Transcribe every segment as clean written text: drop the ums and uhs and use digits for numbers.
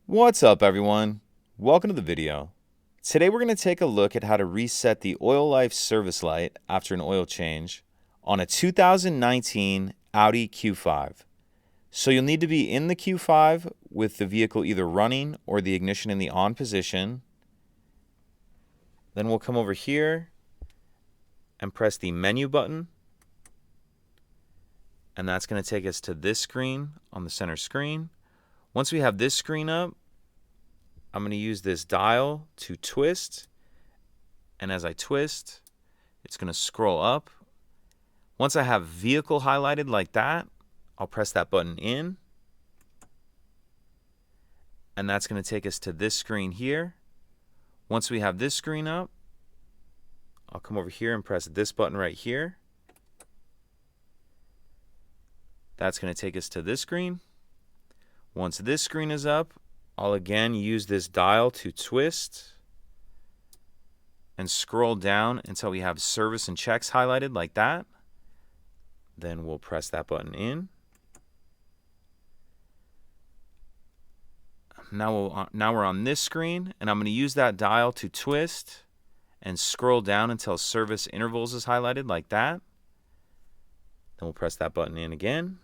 What's up, everyone? Welcome to the video. Today we're going to take a look at how to reset the oil life service light after an oil change on a 2019 Audi Q5. So you'll need to be in the Q5 with the vehicle either running or the ignition in the on position. Then we'll come over here and press the menu button. And that's going to take us to this screen on the center screen. Once we have this screen up, I'm going to use this dial to twist. And as I twist, it's going to scroll up. Once I have vehicle highlighted like that, I'll press that button in. And that's going to take us to this screen here. Once we have this screen up, I'll come over here and press this button right here. That's going to take us to this screen. Once this screen is up, I'll again use this dial to twist and scroll down until we have service and checks highlighted like that. Then we'll press that button in. Now we're on this screen, and I'm going to use that dial to twist and scroll down until service intervals is highlighted like that. Then we'll press that button in again.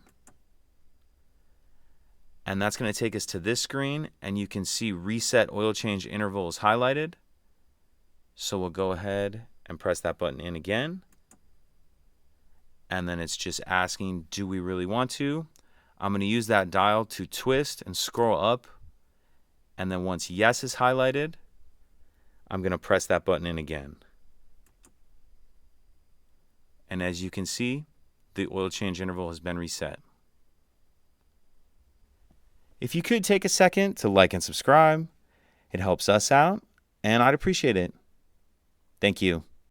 And that's going to take us to this screen, and you can see reset oil change intervals highlighted. So we'll go ahead and press that button in again. And then it's just asking, do we really want to? I'm going to use that dial to twist and scroll up. And then once yes is highlighted, I'm going to press that button in again. And as you can see, the oil change interval has been reset. If you could take a second to like and subscribe, it helps us out, and I'd appreciate it. Thank you.